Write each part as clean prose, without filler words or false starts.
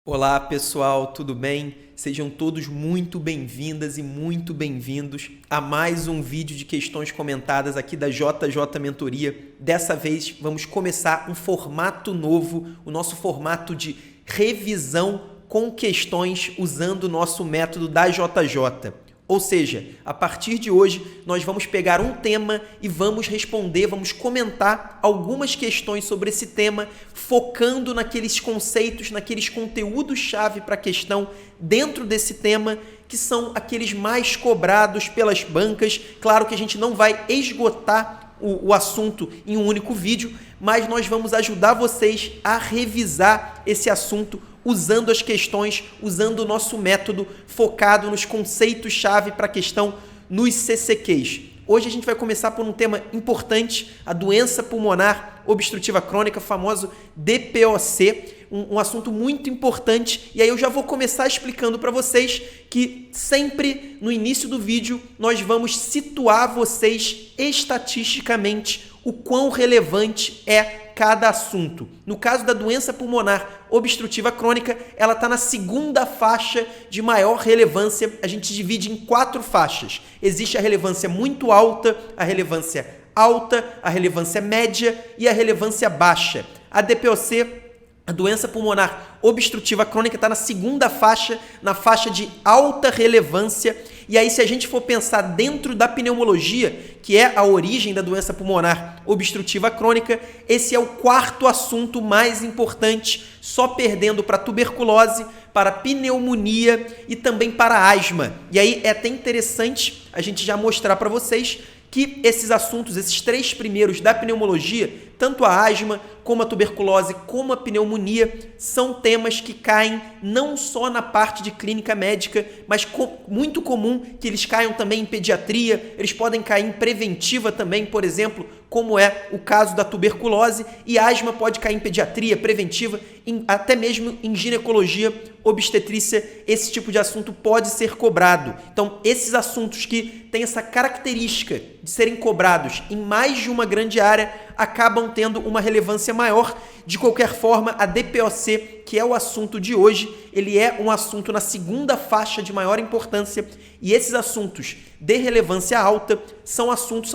Olá pessoal, tudo bem? Sejam todos muito bem-vindas e muito bem-vindos a mais um vídeo de questões comentadas aqui da JJ Mentoria. Dessa vez vamos começar um formato novo, o nosso formato de revisão com questões usando o nosso método da JJ. Ou seja, a partir de hoje nós vamos pegar um tema e vamos responder, vamos comentar algumas questões sobre esse tema, focando naqueles conceitos, naqueles conteúdos-chave para a questão dentro desse tema, que são aqueles mais cobrados pelas bancas. Claro que a gente não vai esgotar o assunto em um único vídeo, mas nós vamos ajudar vocês a revisar esse assunto usando as questões, usando o nosso método focado nos conceitos-chave para a questão nos CCQs. Hoje a gente vai começar por um tema importante, a doença pulmonar obstrutiva crônica, famoso DPOC, um assunto muito importante. E aí eu já vou começar explicando para vocês que sempre no início do vídeo nós vamos situar vocês estatisticamente o quão relevante é cada assunto. No caso da doença pulmonar obstrutiva crônica, ela está na segunda faixa de maior relevância. A gente divide em 4 faixas. Existe a relevância muito alta, a relevância alta, a relevância média e a relevância baixa. A DPOC, a doença pulmonar obstrutiva crônica, está na segunda faixa, na faixa de alta relevância. E aí, se a gente for pensar dentro da pneumologia, que é a origem da doença pulmonar obstrutiva crônica, esse é o 4º assunto mais importante, só perdendo para tuberculose, para pneumonia e também para asma. E aí é até interessante a gente já mostrar para vocês que esses assuntos, esses 3 primeiros da pneumologia, tanto a asma, como a tuberculose, como a pneumonia, são temas que caem não só na parte de clínica médica, mas muito comum que eles caiam também em pediatria, eles podem cair em preventiva também, por exemplo, como é o caso da tuberculose, e asma pode cair em pediatria, preventiva, até mesmo em ginecologia, obstetrícia, esse tipo de assunto pode ser cobrado. Então, esses assuntos que têm essa característica de serem cobrados em mais de uma grande área, acabam tendo uma relevância maior. De qualquer forma, a DPOC, que é o assunto de hoje, ele é um assunto na segunda faixa de maior importância, e esses assuntos de relevância alta são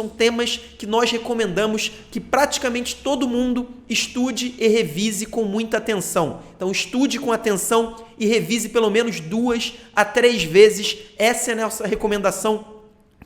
temas que nós recomendamos que praticamente todo mundo estude e revise com muita atenção. Então, estude com atenção e revise pelo menos 2 a 3 vezes. Essa é a nossa recomendação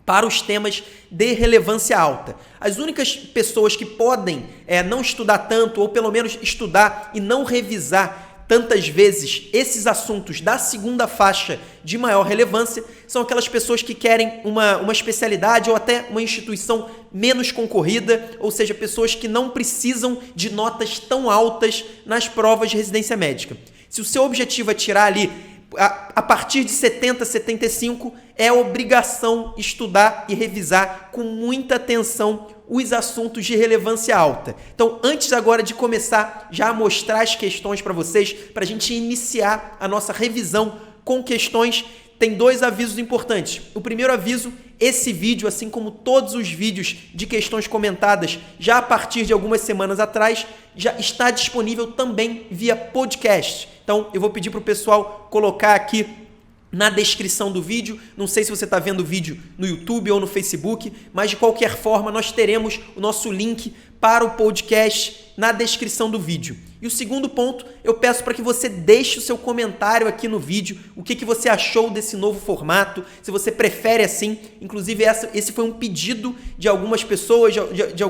para os temas de relevância alta. As únicas pessoas que podem não estudar tanto, ou pelo menos estudar e não revisar tantas vezes esses assuntos da segunda faixa de maior relevância, são aquelas pessoas que querem uma especialidade ou até uma instituição menos concorrida, ou seja, pessoas que não precisam de notas tão altas nas provas de residência médica. Se o seu objetivo é tirar ali a partir de 70, 75, é obrigação estudar e revisar com muita atenção os assuntos de relevância alta. Então, antes agora de começar já a mostrar as questões para vocês, para a gente iniciar a nossa revisão com questões, tem 2 avisos importantes. O primeiro aviso, esse vídeo, assim como todos os vídeos de questões comentadas, já a partir de algumas semanas atrás, já está disponível também via podcast. Então, eu vou pedir para o pessoal colocar aqui na descrição do vídeo. Não sei se você está vendo o vídeo no YouTube ou no Facebook, mas de qualquer forma nós teremos o nosso link para o podcast na descrição do vídeo. E o segundo ponto, eu peço para que você deixe o seu comentário aqui no vídeo, o que você achou desse novo formato, se você prefere assim. Inclusive, esse foi um pedido de algumas pessoas, de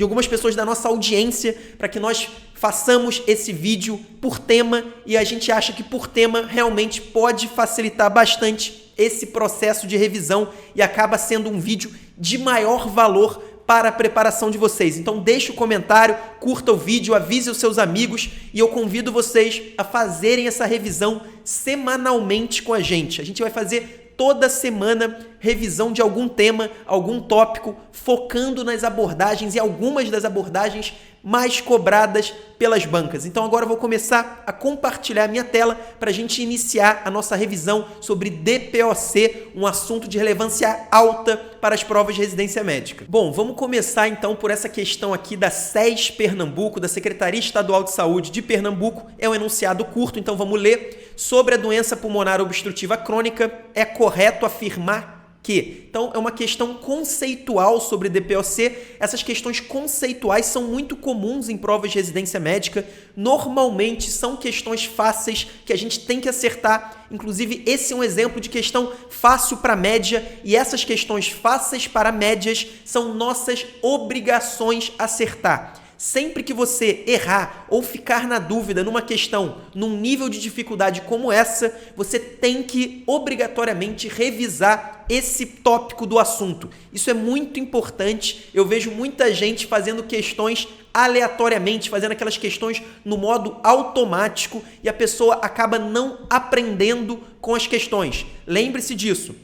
algumas pessoas da nossa audiência, para que nós façamos esse vídeo por tema, e a gente acha que por tema realmente pode facilitar bastante esse processo de revisão e acaba sendo um vídeo de maior valor para a preparação de vocês. Então deixe o comentário, curta o vídeo, avise os seus amigos, e eu convido vocês a fazerem essa revisão semanalmente com a gente. A gente vai fazer toda semana revisão de algum tema, algum tópico, focando nas abordagens e algumas das abordagens mais cobradas pelas bancas. Então agora eu vou começar a compartilhar a minha tela para a gente iniciar a nossa revisão sobre DPOC, um assunto de relevância alta para as provas de residência médica. Bom, vamos começar então por essa questão aqui da SES Pernambuco, da Secretaria Estadual de Saúde de Pernambuco. É um enunciado curto, então vamos ler. Sobre a doença pulmonar obstrutiva crônica, é correto afirmar que. Então, é uma questão conceitual sobre DPOC. Essas questões conceituais são muito comuns em provas de residência médica. Normalmente, são questões fáceis que a gente tem que acertar. Inclusive, esse é um exemplo de questão fácil para média. E essas questões fáceis para médias são nossas obrigações acertar. Sempre que você errar ou ficar na dúvida numa questão, num nível de dificuldade como essa, você tem que obrigatoriamente revisar esse tópico do assunto. Isso é muito importante. Eu vejo muita gente fazendo questões aleatoriamente, fazendo aquelas questões no modo automático e a pessoa acaba não aprendendo com as questões. Lembre-se disso.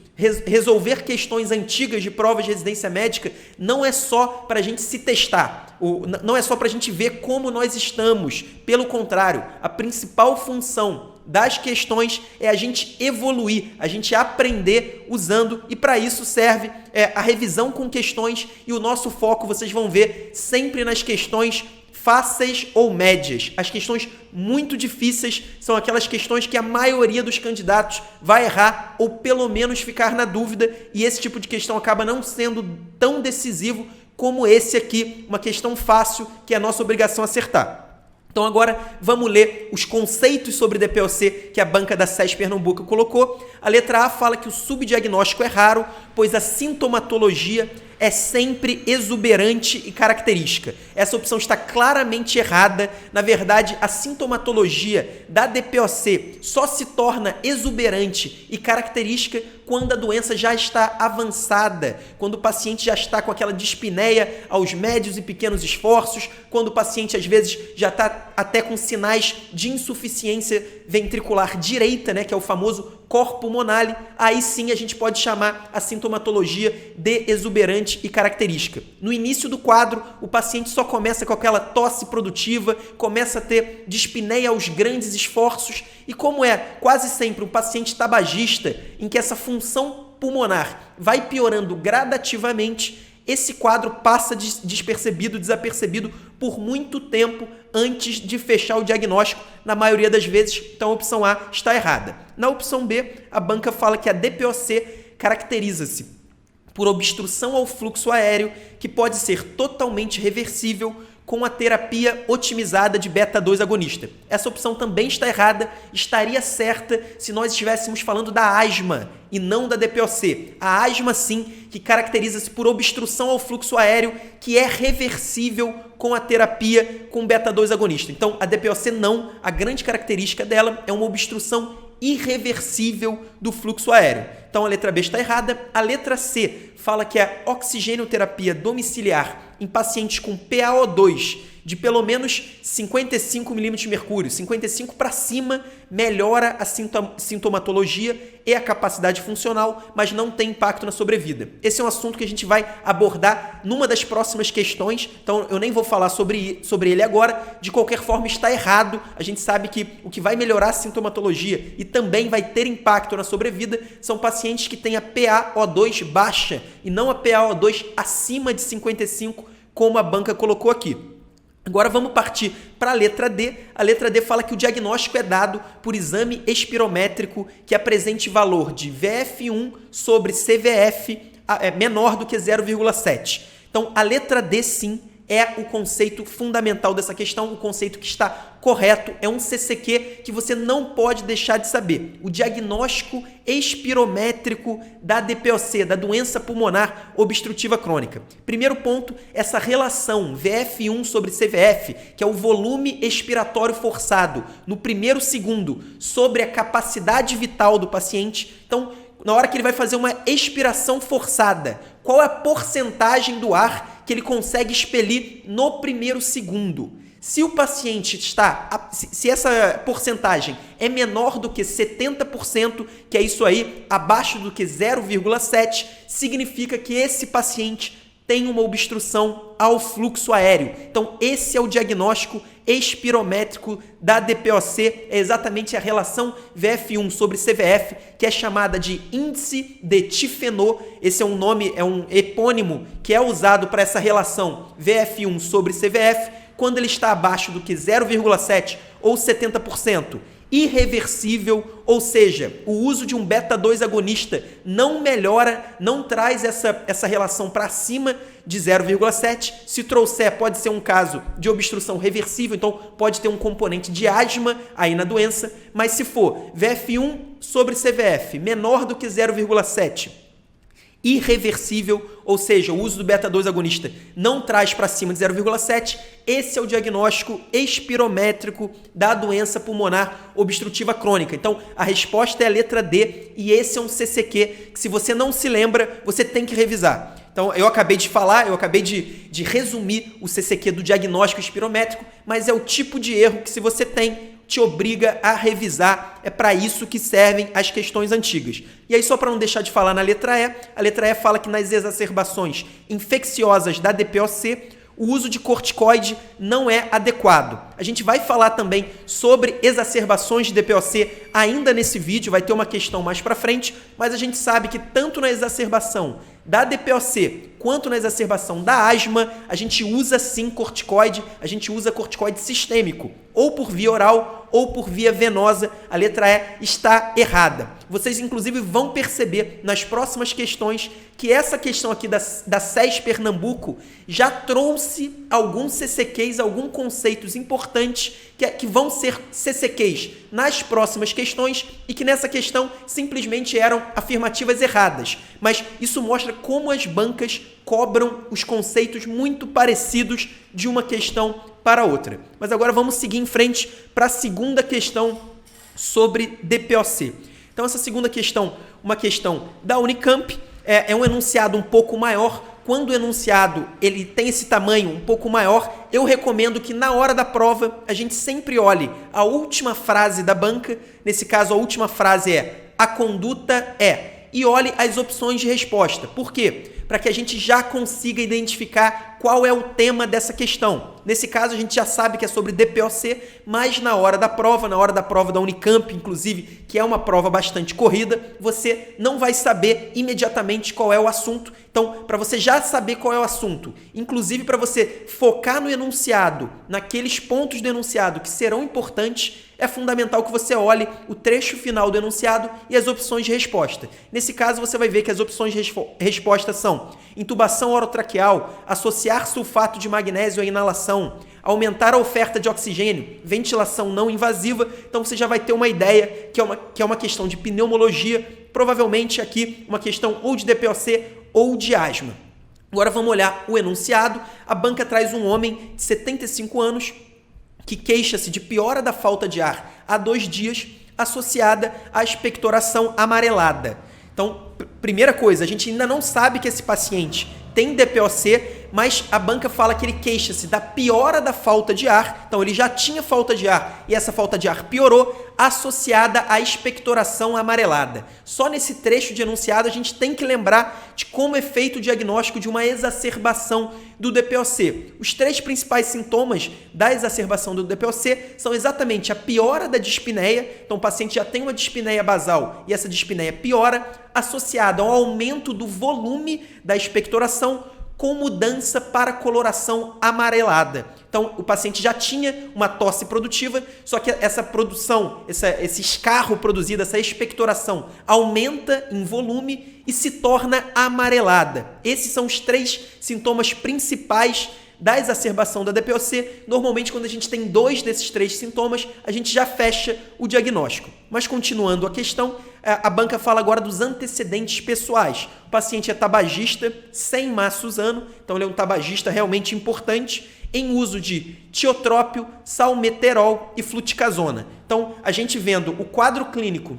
Resolver questões antigas de provas de residência médica não é só para a gente se testar, não é só para a gente ver como nós estamos. Pelo contrário, a principal função das questões é a gente evoluir, a gente aprender usando, e para isso serve a revisão com questões, e o nosso foco, vocês vão ver, sempre nas questões fáceis ou médias. As questões muito difíceis são aquelas questões que a maioria dos candidatos vai errar ou pelo menos ficar na dúvida, e esse tipo de questão acaba não sendo tão decisivo como esse aqui, uma questão fácil que é a nossa obrigação acertar. Então agora vamos ler os conceitos sobre DPOC que a banca da SES Pernambuco colocou. A letra A fala que o subdiagnóstico é raro, pois a sintomatologia é sempre exuberante e característica. Essa opção está claramente errada. Na verdade, a sintomatologia da DPOC só se torna exuberante e característica quando a doença já está avançada, quando o paciente já está com aquela dispneia aos médios e pequenos esforços, quando o paciente às vezes já está até com sinais de insuficiência ventricular direita, né, que é o famoso cor pulmonale. Aí sim a gente pode chamar a sintomatologia de exuberante e característica. No início do quadro, o paciente só começa com aquela tosse produtiva, começa a ter dispneia aos grandes esforços, e como é quase sempre um paciente tabagista, em que essa função pulmonar vai piorando gradativamente, esse quadro passa despercebido, desapercebido por muito tempo antes de fechar o diagnóstico, na maioria das vezes. Então a opção A está errada. Na opção B, a banca fala que a DPOC caracteriza-se por obstrução ao fluxo aéreo, que pode ser totalmente reversível com a terapia otimizada de beta-2 agonista. Essa opção também está errada, estaria certa se nós estivéssemos falando da asma e não da DPOC. A asma, sim, que caracteriza-se por obstrução ao fluxo aéreo, que é reversível com a terapia com beta-2 agonista. Então, a DPOC não, a grande característica dela é uma obstrução irreversível do fluxo aéreo. Então, a letra B está errada. A letra C fala que a oxigenoterapia domiciliar em pacientes com PaO2 de pelo menos 55 milímetros de mercúrio, 55 para cima, melhora a sintomatologia e a capacidade funcional, mas não tem impacto na sobrevida. Esse é um assunto que a gente vai abordar numa das próximas questões, então eu nem vou falar sobre ele agora. De qualquer forma, está errado. A gente sabe que o que vai melhorar a sintomatologia e também vai ter impacto na sobrevida são pacientes que têm a PaO2 baixa e não a PaO2 acima de 55, como a banca colocou aqui. Agora vamos partir para a letra D. A letra D fala que o diagnóstico é dado por exame espirométrico que apresente valor de VF1 sobre CVF menor do que 0,7. Então, a letra D, sim, é o conceito fundamental dessa questão, o conceito que está correto, é um CCQ que você não pode deixar de saber. O diagnóstico espirométrico da DPOC, da doença pulmonar obstrutiva crônica. Primeiro ponto, essa relação VF1 sobre CVF, que é o volume expiratório forçado no primeiro segundo sobre a capacidade vital do paciente. Então, na hora que ele vai fazer uma expiração forçada, qual é a porcentagem do ar que ele consegue expelir no primeiro segundo? Se o paciente se essa porcentagem é menor do que 70%, que é isso aí, abaixo do que 0,7, significa que esse paciente tem uma obstrução ao fluxo aéreo. Então, esse é o diagnóstico espirométrico da DPOC, é exatamente a relação VF1 sobre CVF, que é chamada de índice de Tifenot. Esse é um nome, é um epônimo que é usado para essa relação VF1 sobre CVF, quando ele está abaixo do que 0,7 ou 70%. Irreversível, ou seja, o uso de um beta-2 agonista não melhora, não traz essa relação para cima de 0,7. Se trouxer, pode ser um caso de obstrução reversível, então pode ter um componente de asma aí na doença, mas se for VF1 sobre CVF menor do que 0,7, irreversível, ou seja, o uso do beta-2 agonista não traz para cima de 0,7, esse é o diagnóstico espirométrico da doença pulmonar obstrutiva crônica. Então, a resposta é a letra D e esse é um CCQ que, se você não se lembra, você tem que revisar. Então, eu acabei de falar, eu acabei de resumir o CCQ do diagnóstico espirométrico, mas é o tipo de erro que, se você tem, te obriga a revisar. É para isso que servem as questões antigas. E aí, só para não deixar de falar na letra E, a letra E fala que nas exacerbações infecciosas da DPOC, o uso de corticoide não é adequado. A gente vai falar também sobre exacerbações de DPOC ainda nesse vídeo, vai ter uma questão mais para frente, mas a gente sabe que tanto na exacerbação da DPOC quanto na exacerbação da asma, a gente usa sim corticoide, a gente usa corticoide sistêmico, ou por via oral ou por via venosa. A letra E está errada. Vocês, inclusive, vão perceber nas próximas questões que essa questão aqui da SES Pernambuco já trouxe alguns CCQs, alguns conceitos importantes que vão ser CCQs nas próximas questões e que nessa questão simplesmente eram afirmativas erradas. Mas isso mostra como as bancas cobram os conceitos muito parecidos de uma questão para outra. Mas agora vamos seguir em frente para a segunda questão sobre DPOC. Então, essa segunda questão, uma questão da Unicamp, é um enunciado um pouco maior. Quando o enunciado ele tem esse tamanho um pouco maior, eu recomendo que na hora da prova a gente sempre olhe a última frase da banca. Nesse caso, a última frase é: a conduta é, e olhe as opções de resposta. Por quê? Para que a gente já consiga identificar qual é o tema dessa questão. Nesse caso, a gente já sabe que é sobre DPOC, mas na hora da prova da Unicamp, inclusive, que é uma prova bastante corrida, você não vai saber imediatamente qual é o assunto. Então, para você já saber qual é o assunto, inclusive para você focar no enunciado, naqueles pontos do enunciado que serão importantes, é fundamental que você olhe o trecho final do enunciado e as opções de resposta. Nesse caso, você vai ver que as opções de resposta são: intubação orotraqueal, associar sulfato de magnésio à inalação, aumentar a oferta de oxigênio, ventilação não invasiva. Então você já vai ter uma ideia que é uma questão de pneumologia, provavelmente aqui uma questão ou de DPOC ou de asma. Agora vamos olhar o enunciado. A banca traz um homem de 75 anos que queixa-se de piora da falta de ar há 2 dias, associada à expectoração amarelada. Então, primeira coisa, a gente ainda não sabe que esse paciente tem DPOC, mas a banca fala que ele queixa-se da piora da falta de ar. Então, ele já tinha falta de ar e essa falta de ar piorou, associada à expectoração amarelada. Só nesse trecho de enunciado a gente tem que lembrar de como é feito o diagnóstico de uma exacerbação do DPOC. Os 3 principais sintomas da exacerbação do DPOC são exatamente a piora da dispneia. Então, o paciente já tem uma dispneia basal e essa dispneia piora, associada ao aumento do volume da expectoração com mudança para coloração amarelada. Então, o paciente já tinha uma tosse produtiva, só que essa produção, esse escarro produzido, essa expectoração, aumenta em volume e se torna amarelada. Esses são os 3 sintomas principais da exacerbação da DPOC. Normalmente, quando a gente tem 2 desses 3 sintomas, a gente já fecha o diagnóstico. Mas continuando a questão, a banca fala agora dos antecedentes pessoais. O paciente é tabagista, sem má Suzano, então ele é um tabagista realmente importante, em uso de tiotrópio, salmeterol e fluticasona. Então, a gente vendo o quadro clínico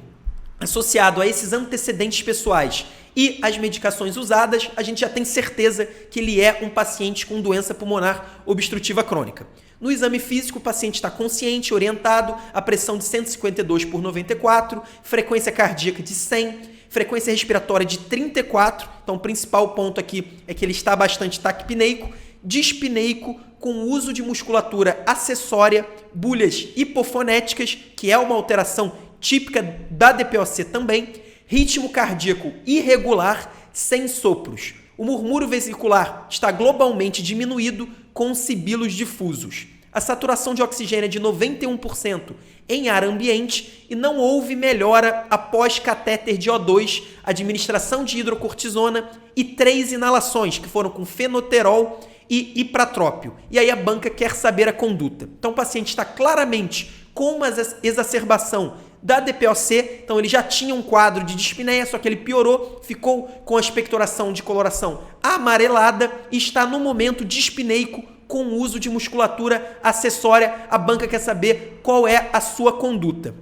associado a esses antecedentes pessoais e as medicações usadas, a gente já tem certeza que ele é um paciente com doença pulmonar obstrutiva crônica. No exame físico, o paciente está consciente, orientado, a pressão de 152 por 94, frequência cardíaca de 100, frequência respiratória de 34, então o principal ponto aqui é que ele está bastante taquipneico, dispneico, com uso de musculatura acessória, bulhas hipofonéticas, que é uma alteração típica da DPOC também, ritmo cardíaco irregular, sem sopros. O murmúrio vesicular está globalmente diminuído com sibilos difusos. A saturação de oxigênio é de 91% em ar ambiente e não houve melhora após catéter de O2, administração de hidrocortisona e 3 inalações, que foram com fenoterol e ipratrópio. E aí a banca quer saber a conduta. Então o paciente está claramente com uma exacerbação da DPOC, então ele já tinha um quadro de dispneia, só que ele piorou, ficou com a expectoração de coloração amarelada e está no momento dispneico com o uso de musculatura acessória. A banca quer saber qual é a sua conduta.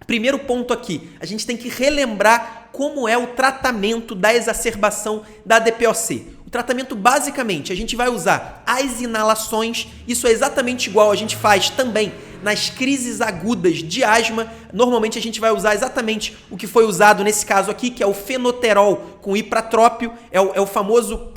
Primeiro ponto aqui, a gente tem que relembrar como é o tratamento da exacerbação da DPOC. O tratamento, basicamente, a gente vai usar as inalações, isso é exatamente igual a gente faz também nas crises agudas de asma. Normalmente a gente vai usar exatamente o que foi usado nesse caso aqui, que é o fenoterol com ipratrópio, é o famoso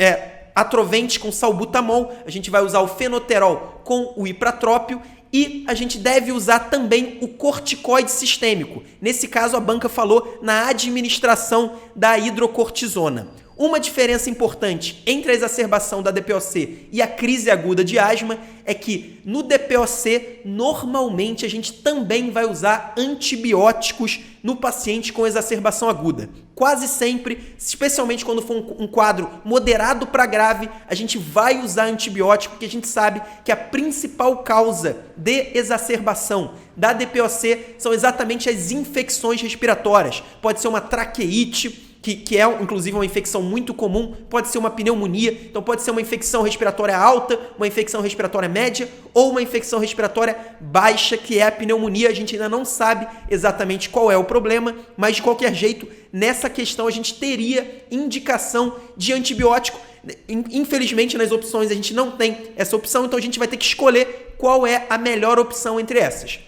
atrovente com salbutamol. A gente vai usar o fenoterol com o ipratrópio e a gente deve usar também o corticoide sistêmico. Nesse caso, a banca falou na administração da hidrocortisona. Uma diferença importante entre a exacerbação da DPOC e a crise aguda de asma é que no DPOC, normalmente a gente também vai usar antibióticos no paciente com exacerbação aguda. Quase sempre, especialmente quando for um quadro moderado para grave, a gente vai usar antibiótico, porque a gente sabe que a principal causa de exacerbação da DPOC são exatamente as infecções respiratórias. Pode ser uma traqueite, que é inclusive uma infecção muito comum, pode ser uma pneumonia, então pode ser uma infecção respiratória alta, uma infecção respiratória média ou uma infecção respiratória baixa, que é a pneumonia. A gente ainda não sabe exatamente qual é o problema, mas de qualquer jeito, nessa questão a gente teria indicação de antibiótico. Infelizmente, nas opções a gente não tem essa opção, então a gente vai ter que escolher qual é a melhor opção entre essas.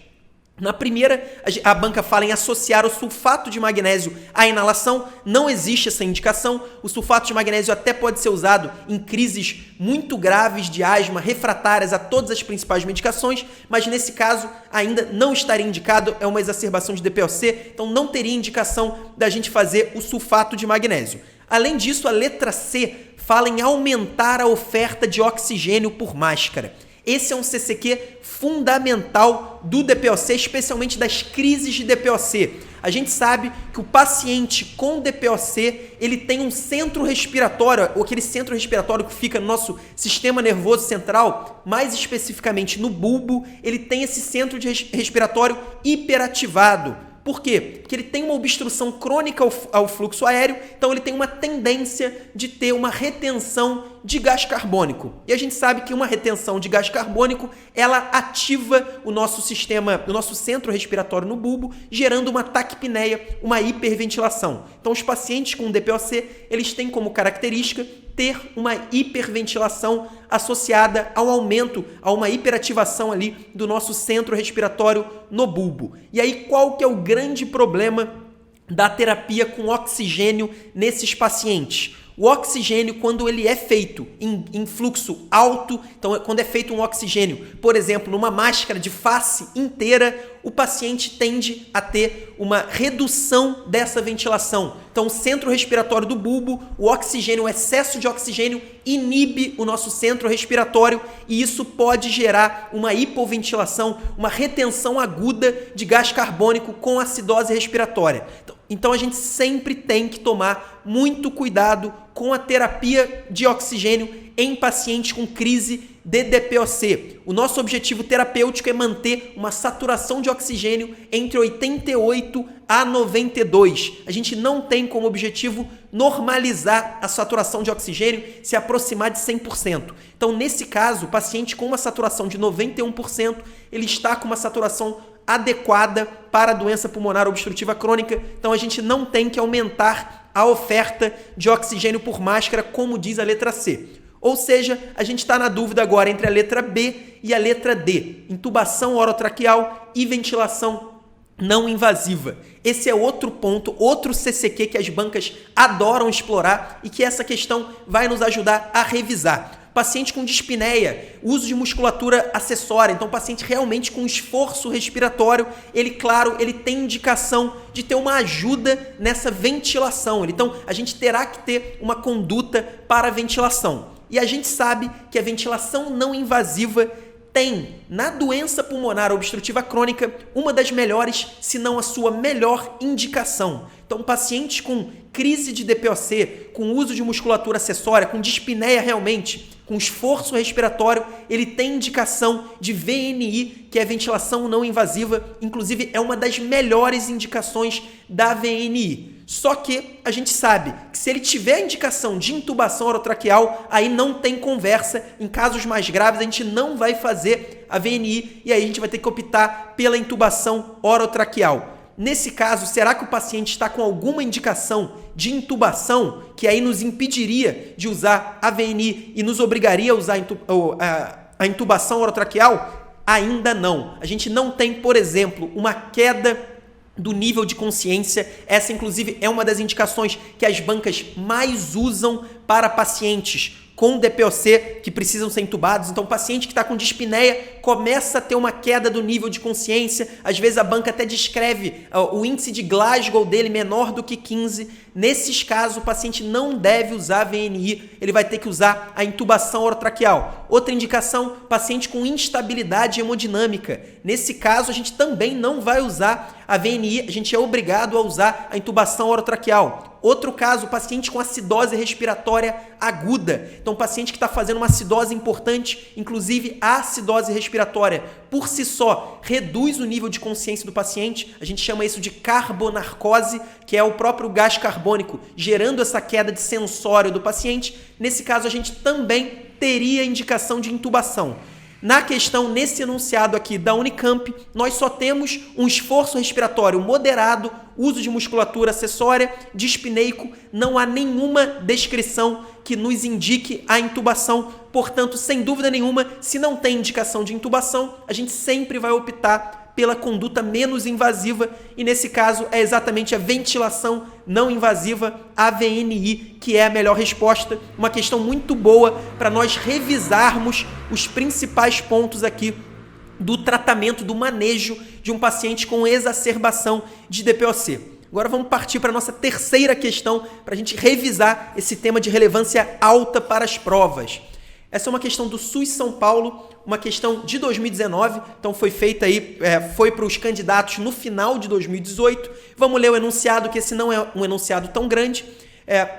Na primeira, a banca fala em associar o sulfato de magnésio à inalação. Não existe essa indicação. O sulfato de magnésio até pode ser usado em crises muito graves de asma, refratárias a todas as principais medicações, mas nesse caso ainda não estaria indicado, é uma exacerbação de DPOC, então não teria indicação da gente fazer o sulfato de magnésio. Além disso, a letra C fala em aumentar a oferta de oxigênio por máscara. Esse é um CCQ fundamental do DPOC, especialmente das crises de DPOC. A gente sabe que o paciente com DPOC, ele tem um centro respiratório, ou aquele centro respiratório que fica no nosso sistema nervoso central, mais especificamente no bulbo, ele tem esse centro respiratório hiperativado. Por quê? Porque ele tem uma obstrução crônica ao fluxo aéreo, então ele tem uma tendência de ter uma retenção de gás carbônico. E a gente sabe que uma retenção de gás carbônico, ela ativa o nosso sistema, o nosso centro respiratório no bulbo, gerando uma taquipneia, uma hiperventilação. Então os pacientes com DPOC, eles têm como característica ter uma hiperventilação associada ao aumento, a uma hiperativação ali do nosso centro respiratório no bulbo. E aí qual que é o grande problema da terapia com oxigênio nesses pacientes? O oxigênio, quando ele é feito em fluxo alto, então quando é feito um oxigênio, por exemplo, numa máscara de face inteira, o paciente tende a ter uma redução dessa ventilação. Então, o centro respiratório do bulbo, o oxigênio, o excesso de oxigênio inibe o nosso centro respiratório e isso pode gerar uma hipoventilação, uma retenção aguda de gás carbônico com acidose respiratória. Então, a gente sempre tem que tomar muito cuidado com a terapia de oxigênio em pacientes com crise de DPOC. O nosso objetivo terapêutico é manter uma saturação de oxigênio entre 88 a 92. A gente não tem como objetivo normalizar a saturação de oxigênio, se aproximar de 100%. Então, nesse caso, o paciente com uma saturação de 91%, ele está com uma saturação adequada para a doença pulmonar obstrutiva crônica. Então, a gente não tem que aumentar a oferta de oxigênio por máscara, como diz a letra C. Ou seja, a gente está na dúvida agora entre a letra B e a letra D, intubação orotraqueal e ventilação não invasiva. Esse é outro ponto, outro CCQ que as bancas adoram explorar e que essa questão vai nos ajudar a revisar. Paciente com dispneia, uso de musculatura acessória, então paciente realmente com esforço respiratório, ele tem indicação de ter uma ajuda nessa ventilação. Então, a gente terá que ter uma conduta para a ventilação. E a gente sabe que a ventilação não invasiva tem, na doença pulmonar obstrutiva crônica, uma das melhores, se não a sua melhor indicação. Então, pacientes com crise de DPOC, com uso de musculatura acessória, com dispneia realmente, com esforço respiratório, ele tem indicação de VNI, que é ventilação não invasiva, inclusive é uma das melhores indicações da VNI. Só que a gente sabe que se ele tiver a indicação de intubação orotraqueal, aí não tem conversa. Em casos mais graves, a gente não vai fazer a VNI e aí a gente vai ter que optar pela intubação orotraqueal. Nesse caso, será que o paciente está com alguma indicação de intubação que aí nos impediria de usar a VNI e nos obrigaria a usar a intubação orotraqueal? Ainda não. A gente não tem, por exemplo, uma queda do nível de consciência. Essa, inclusive, é uma das indicações que as bancas mais usam para pacientes com DPOC que precisam ser intubados. Então, o paciente que está com dispneia começa a ter uma queda do nível de consciência. Às vezes, a banca até descreve o índice de Glasgow dele menor do que 15. Nesses casos, o paciente não deve usar a VNI, ele vai ter que usar a intubação orotraqueal. Outra indicação, paciente com instabilidade hemodinâmica. Nesse caso, a gente também não vai usar a VNI, a gente é obrigado a usar a intubação orotraqueal. Outro caso, paciente com acidose respiratória aguda. Então, paciente que está fazendo uma acidose importante, inclusive a acidose respiratória, por si só, reduz o nível de consciência do paciente. A gente chama isso de carbonarcose, que é o próprio gás carbônico gerando essa queda de sensório do paciente. Nesse caso, a gente também teria indicação de intubação. Na questão, nesse enunciado aqui da Unicamp, nós só temos um esforço respiratório moderado, uso de musculatura acessória, dispneico, não há nenhuma descrição que nos indique a intubação. Portanto, sem dúvida nenhuma, se não tem indicação de intubação, a gente sempre vai optar pela conduta menos invasiva e, nesse caso, é exatamente a ventilação não invasiva, a VNI, que é a melhor resposta. Uma questão muito boa para nós revisarmos os principais pontos aqui do tratamento, do manejo de um paciente com exacerbação de DPOC. Agora vamos partir para a nossa terceira questão para a gente revisar esse tema de relevância alta para as provas. Essa é uma questão do SUS São Paulo, uma questão de 2019, então foi feita aí, foi para os candidatos no final de 2018. Vamos ler o enunciado, que esse não é um enunciado tão grande.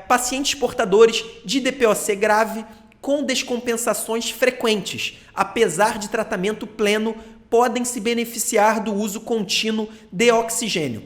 Pacientes portadores de DPOC grave com descompensações frequentes, apesar de tratamento pleno, podem se beneficiar do uso contínuo de oxigênio.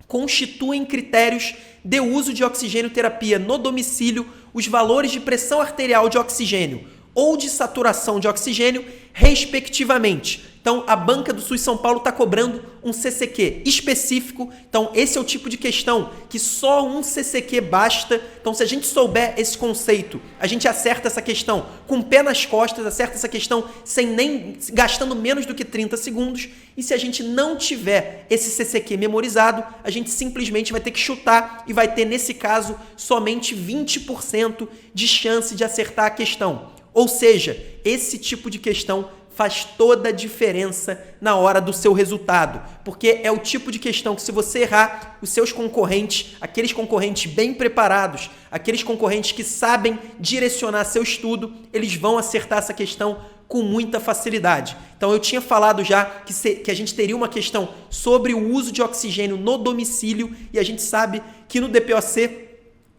Constituem critérios de uso de oxigênio terapia no domicílio os valores de pressão arterial de oxigênio ou de saturação de oxigênio, respectivamente. Então, a banca do SUS São Paulo está cobrando um CCQ específico. Então, esse é o tipo de questão que só um CCQ basta. Então, se a gente souber esse conceito, a gente acerta essa questão com o pé nas costas, acerta essa questão sem nem gastando menos do que 30 segundos. E se a gente não tiver esse CCQ memorizado, a gente simplesmente vai ter que chutar e vai ter, nesse caso, somente 20% de chance de acertar a questão. Ou seja, esse tipo de questão faz toda a diferença na hora do seu resultado, porque é o tipo de questão que, se você errar, os seus concorrentes, aqueles concorrentes bem preparados, aqueles concorrentes que sabem direcionar seu estudo, eles vão acertar essa questão com muita facilidade. Então, eu tinha falado já que a gente teria uma questão sobre o uso de oxigênio no domicílio, e a gente sabe que no DPOC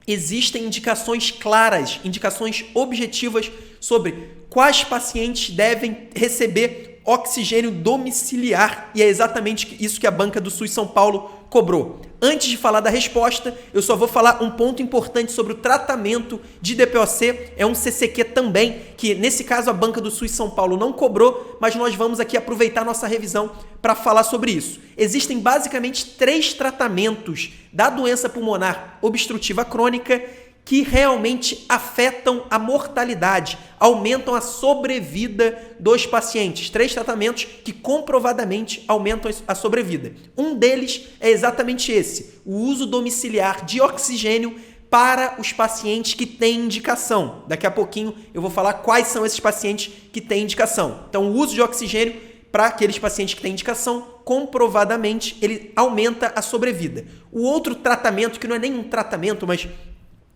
existem indicações claras, indicações objetivas sobre quais pacientes devem receber oxigênio domiciliar, e é exatamente isso que a banca do SUS São Paulo cobrou. Antes de falar da resposta, eu só vou falar um ponto importante sobre o tratamento de DPOC. É um CCQ também, que nesse caso a banca do SUS São Paulo não cobrou, mas nós vamos aqui aproveitar nossa revisão para falar sobre isso. Existem basicamente 3 tratamentos da doença pulmonar obstrutiva crônica que realmente afetam a mortalidade, aumentam a sobrevida dos pacientes. 3 tratamentos que comprovadamente aumentam a sobrevida. Um deles é exatamente esse, o uso domiciliar de oxigênio para os pacientes que têm indicação. Daqui a pouquinho eu vou falar quais são esses pacientes que têm indicação. Então, o uso de oxigênio para aqueles pacientes que têm indicação, comprovadamente, ele aumenta a sobrevida. O outro tratamento, que não é nem um tratamento, mas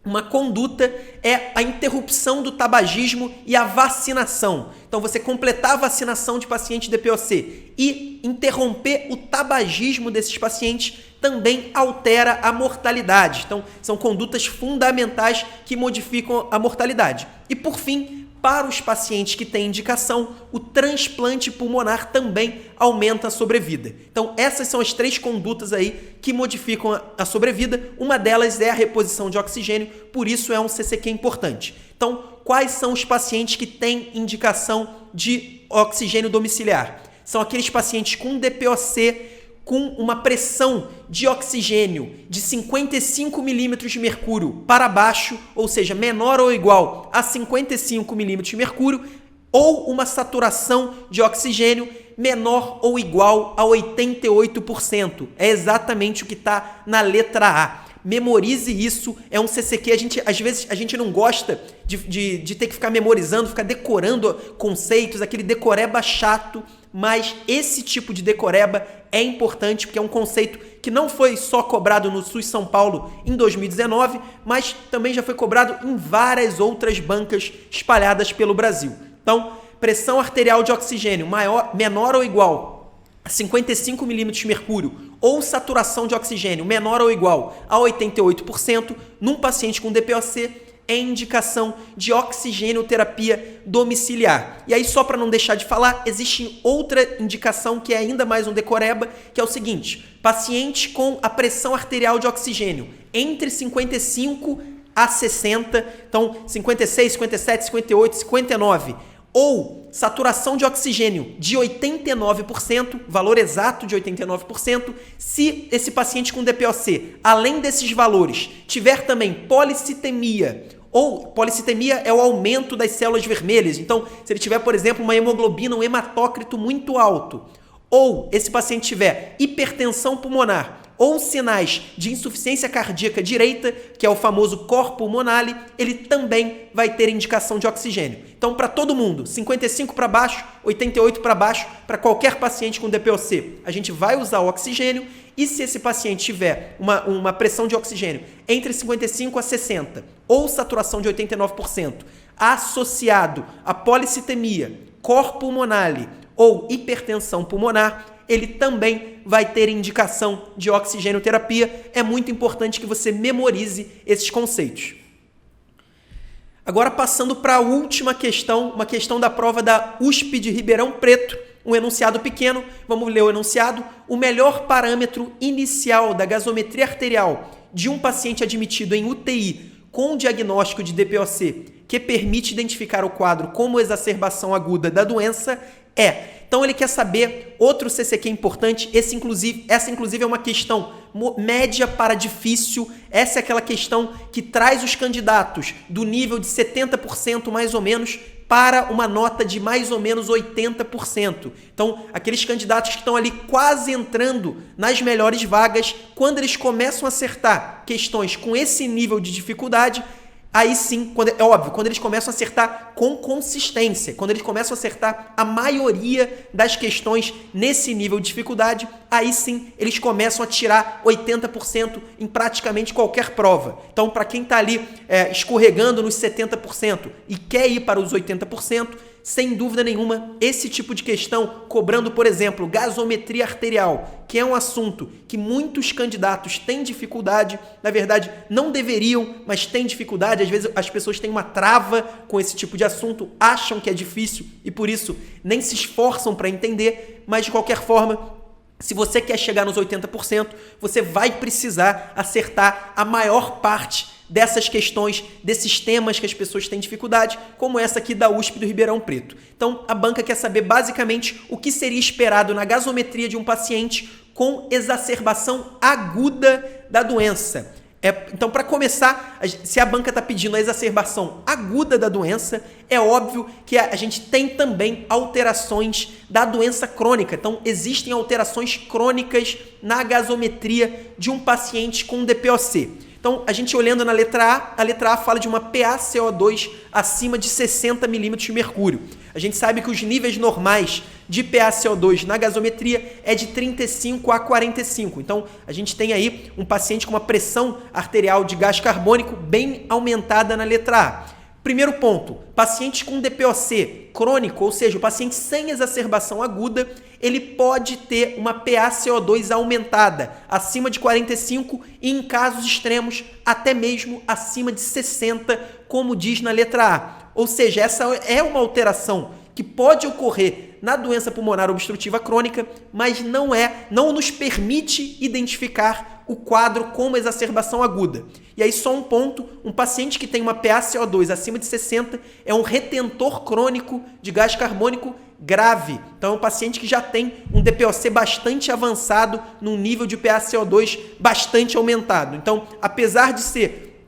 uma conduta, é a interrupção do tabagismo e a vacinação. Então, você completar a vacinação de pacientes DPOC e interromper o tabagismo desses pacientes também altera a mortalidade. Então, são condutas fundamentais que modificam a mortalidade. E, por fim, para os pacientes que têm indicação, o transplante pulmonar também aumenta a sobrevida. Então, essas são as 3 condutas aí que modificam a sobrevida. Uma delas é a reposição de oxigênio, por isso é um CCQ importante. Então, quais são os pacientes que têm indicação de oxigênio domiciliar? São aqueles pacientes com DPOC, com uma pressão de oxigênio de 55 milímetros de mercúrio para baixo, ou seja, menor ou igual a 55 milímetros de mercúrio, ou uma saturação de oxigênio menor ou igual a 88%. É exatamente o que está na letra A. Memorize isso, é um CCQ, às vezes a gente não gosta de ter que ficar memorizando, ficar decorando conceitos, aquele decoreba chato, mas esse tipo de decoreba é importante porque é um conceito que não foi só cobrado no SUS São Paulo em 2019, mas também já foi cobrado em várias outras bancas espalhadas pelo Brasil. Então, pressão arterial de oxigênio menor ou igual a 55 milímetros de mercúrio ou saturação de oxigênio menor ou igual a 88% num paciente com DPOC é indicação de oxigenoterapia domiciliar. E aí, só para não deixar de falar, existe outra indicação que é ainda mais um decoreba, que é o seguinte: paciente com a pressão arterial de oxigênio entre 55 a 60, então 56, 57, 58, 59, ou saturação de oxigênio de 89%, valor exato de 89%, se esse paciente com DPOC, além desses valores, tiver também policitemia, ou policitemia é o aumento das células vermelhas. Então, se ele tiver, por exemplo, uma hemoglobina, um hematócrito muito alto, ou esse paciente tiver hipertensão pulmonar, ou sinais de insuficiência cardíaca direita, que é o famoso cor pulmonale, ele também vai ter indicação de oxigênio. Então, para todo mundo, 55 para baixo, 88 para baixo, para qualquer paciente com DPOC, a gente vai usar o oxigênio. E se esse paciente tiver uma pressão de oxigênio entre 55 a 60 ou saturação de 89%, associado a policitemia, cor pulmonale ou hipertensão pulmonar, ele também vai ter indicação de oxigenoterapia. É muito importante que você memorize esses conceitos. Agora, passando para a última questão, uma questão da prova da USP de Ribeirão Preto, um enunciado pequeno. Vamos ler o enunciado. O melhor parâmetro inicial da gasometria arterial de um paciente admitido em UTI com diagnóstico de DPOC que permite identificar o quadro como exacerbação aguda da doença é... Então, ele quer saber outro CCQ importante. Essa, inclusive, é uma questão média para difícil. Essa é aquela questão que traz os candidatos do nível de 70% mais ou menos para uma nota de mais ou menos 80%. Então, aqueles candidatos que estão ali quase entrando nas melhores vagas, quando eles começam a acertar questões com esse nível de dificuldade, aí sim, é óbvio, quando eles começam a acertar com consistência, quando eles começam a acertar a maioria das questões nesse nível de dificuldade, aí sim eles começam a tirar 80% em praticamente qualquer prova. Então, para quem está ali escorregando nos 70% e quer ir para os 80%, sem dúvida nenhuma, esse tipo de questão, cobrando, por exemplo, gasometria arterial, que é um assunto que muitos candidatos têm dificuldade, na verdade não deveriam, mas têm dificuldade. Às vezes as pessoas têm uma trava com esse tipo de assunto, acham que é difícil e por isso nem se esforçam para entender, mas de qualquer forma, se você quer chegar nos 80%, você vai precisar acertar a maior parte dessas questões, desses temas que as pessoas têm dificuldade, como essa aqui da USP do Ribeirão Preto. Então, a banca quer saber basicamente o que seria esperado na gasometria de um paciente com exacerbação aguda da doença. Então, para começar, se a banca está pedindo a exacerbação aguda da doença, é óbvio que a gente tem também alterações da doença crônica. Então, existem alterações crônicas na gasometria de um paciente com DPOC. Então, a gente olhando na letra A fala de uma PaCO2 acima de 60 milímetros de mercúrio. A gente sabe que os níveis normais de PaCO2 na gasometria é de 35 a 45. Então, a gente tem aí um paciente com uma pressão arterial de gás carbônico bem aumentada na letra A. Primeiro ponto, paciente com DPOC crônico, ou seja, o paciente sem exacerbação aguda, ele pode ter uma PaCO2 aumentada, acima de 45 e, em casos extremos, até mesmo acima de 60, como diz na letra A. Ou seja, essa é uma alteração que pode ocorrer na doença pulmonar obstrutiva crônica, mas não nos permite identificar o quadro como exacerbação aguda. E aí só um ponto, um paciente que tem uma PaCO2 acima de 60 é um retentor crônico de gás carbônico grave. Então é um paciente que já tem um DPOC bastante avançado, num nível de PaCO2 bastante aumentado. Então, apesar de ser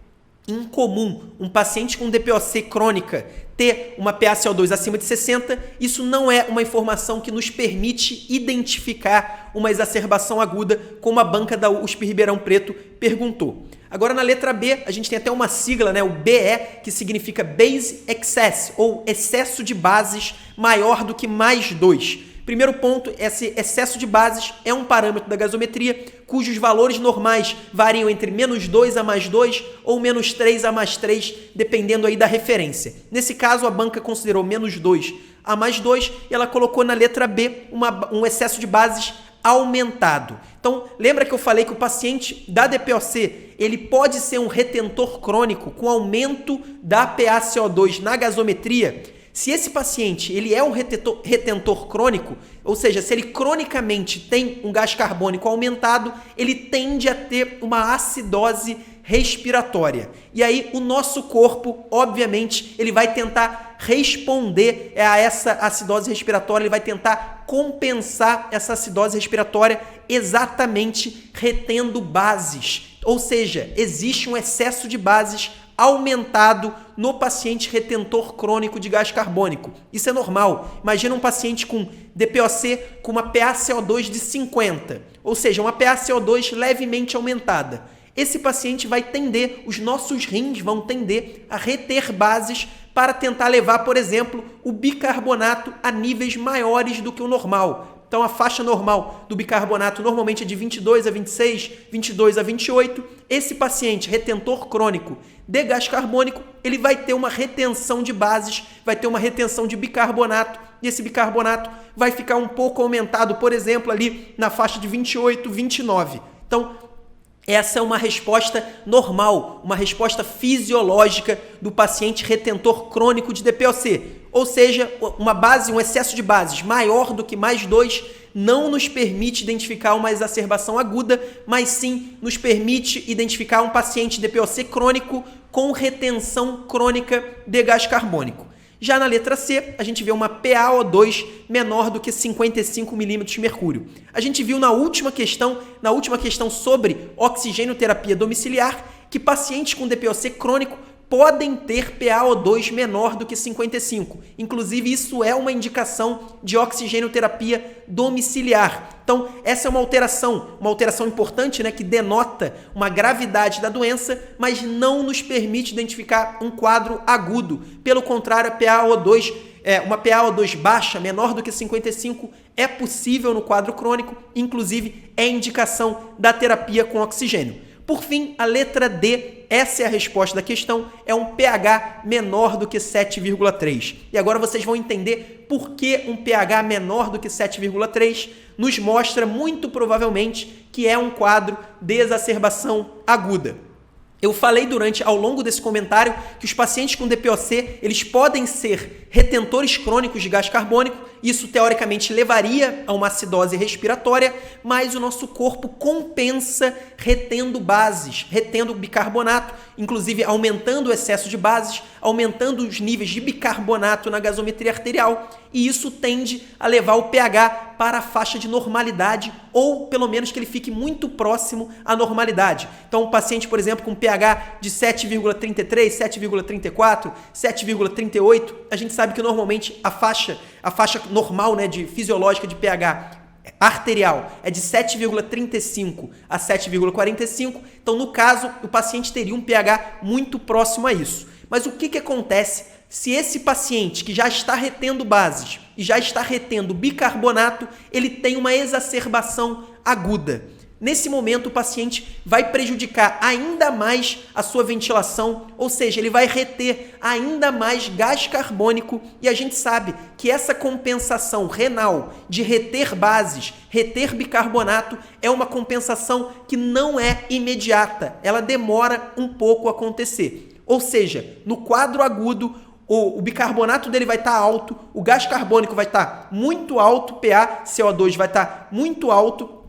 incomum um paciente com DPOC crônica ter uma PaCO2 acima de 60, isso não é uma informação que nos permite identificar uma exacerbação aguda, como a banca da USP Ribeirão Preto perguntou. Agora, na letra B, a gente tem até uma sigla, né, o BE, que significa Base Excess, ou excesso de bases maior do que mais 2. Primeiro ponto, esse excesso de bases é um parâmetro da gasometria cujos valores normais variam entre -2 a +2 ou -3 a +3, dependendo aí da referência. Nesse caso, a banca considerou -2 a +2 e ela colocou na letra B um excesso de bases aumentado. Então, lembra que eu falei que o paciente da DPOC, ele pode ser um retentor crônico com aumento da PaCO2 na gasometria? Se esse paciente ele é um retentor crônico, ou seja, se ele cronicamente tem um gás carbônico aumentado, ele tende a ter uma acidose respiratória. E aí o nosso corpo, obviamente, ele vai tentar responder a essa acidose respiratória, ele vai tentar compensar essa acidose respiratória exatamente retendo bases. Ou seja, existe um excesso de bases aumentado no paciente retentor crônico de gás carbônico. Isso é normal. Imagina um paciente com DPOC com uma PaCO2 de 50, ou seja, uma PaCO2 levemente aumentada. Esse paciente vai tender, os nossos rins vão tender a reter bases para tentar levar, por exemplo, o bicarbonato a níveis maiores do que o normal. Então, a faixa normal do bicarbonato normalmente é de 22 a 26, 22 a 28. Esse paciente retentor crônico de gás carbônico, ele vai ter uma retenção de bases, vai ter uma retenção de bicarbonato, e esse bicarbonato vai ficar um pouco aumentado, por exemplo, ali na faixa de 28, 29. Então, essa é uma resposta normal, uma resposta fisiológica do paciente retentor crônico de DPOC. Ou seja, um excesso de bases maior do que +2 não nos permite identificar uma exacerbação aguda, mas sim nos permite identificar um paciente DPOC crônico com retenção crônica de gás carbônico. Já na letra C, a gente vê uma PaO2 menor do que 55 milímetros de mercúrio. A gente viu na última questão sobre oxigenoterapia domiciliar, que pacientes com DPOC crônico podem ter PaO2 menor do que 55. Inclusive, isso é uma indicação de oxigenoterapia domiciliar. Então, essa é uma alteração importante, né, que denota uma gravidade da doença, mas não nos permite identificar um quadro agudo. Pelo contrário, uma PaO2 baixa, menor do que 55, é possível no quadro crônico, inclusive é indicação da terapia com oxigênio. Por fim, a letra D, essa é a resposta da questão, é um pH menor do que 7,3. E agora vocês vão entender por que um pH menor do que 7,3 nos mostra muito provavelmente que é um quadro de exacerbação aguda. Eu falei ao longo desse comentário que os pacientes com DPOC, eles podem ser retentores crônicos de gás carbônico, isso teoricamente levaria a uma acidose respiratória, mas o nosso corpo compensa retendo bases, retendo bicarbonato, inclusive aumentando o excesso de bases, aumentando os níveis de bicarbonato na gasometria arterial, e isso tende a levar o pH para a faixa de normalidade, ou pelo menos que ele fique muito próximo à normalidade. Então, um paciente, por exemplo, com pH de 7,33, 7,34, 7,38, a gente sabe que normalmente a faixa normal, né, de fisiológica de pH arterial é de 7,35 a 7,45, então no caso o paciente teria um pH muito próximo a isso. Mas o que acontece se esse paciente que já está retendo bases e já está retendo bicarbonato, ele tem uma exacerbação aguda? Nesse momento, o paciente vai prejudicar ainda mais a sua ventilação, ou seja, ele vai reter ainda mais gás carbônico, e a gente sabe que essa compensação renal de reter bases, reter bicarbonato, é uma compensação que não é imediata, ela demora um pouco a acontecer. Ou seja, no quadro agudo, o bicarbonato dele vai estar alto, o gás carbônico vai estar muito alto, PaCO2 vai estar muito alto,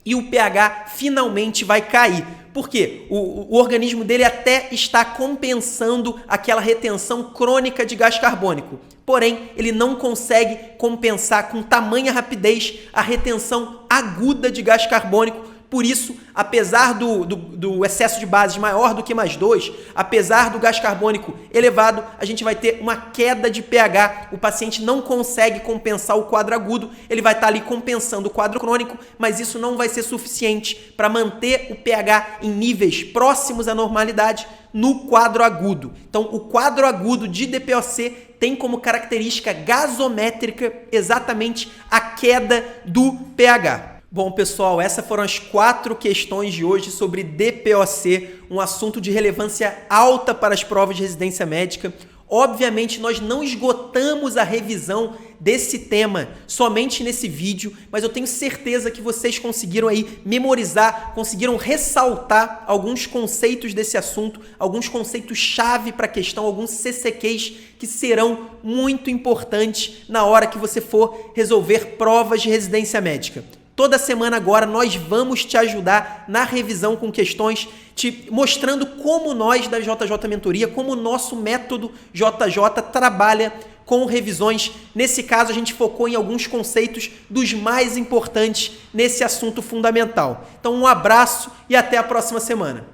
e o pH finalmente vai cair. Por quê? O organismo dele até está compensando aquela retenção crônica de gás carbônico. Porém, ele não consegue compensar com tamanha rapidez a retenção aguda de gás carbônico. Por isso, apesar do excesso de bases maior do que +2, apesar do gás carbônico elevado, a gente vai ter uma queda de pH. O paciente não consegue compensar o quadro agudo, ele vai estar ali compensando o quadro crônico, mas isso não vai ser suficiente para manter o pH em níveis próximos à normalidade no quadro agudo. Então, o quadro agudo de DPOC tem como característica gasométrica exatamente a queda do pH. Bom, pessoal, essas foram as 4 questões de hoje sobre DPOC, um assunto de relevância alta para as provas de residência médica. Obviamente, nós não esgotamos a revisão desse tema somente nesse vídeo, mas eu tenho certeza que vocês conseguiram aí memorizar, conseguiram ressaltar alguns conceitos desse assunto, alguns conceitos-chave para a questão, alguns CCQs que serão muito importantes na hora que você for resolver provas de residência médica. Toda semana agora nós vamos te ajudar na revisão com questões, te mostrando como nós da JJ Mentoria, como o nosso método JJ trabalha com revisões. Nesse caso, a gente focou em alguns conceitos dos mais importantes nesse assunto fundamental. Então, um abraço e até a próxima semana.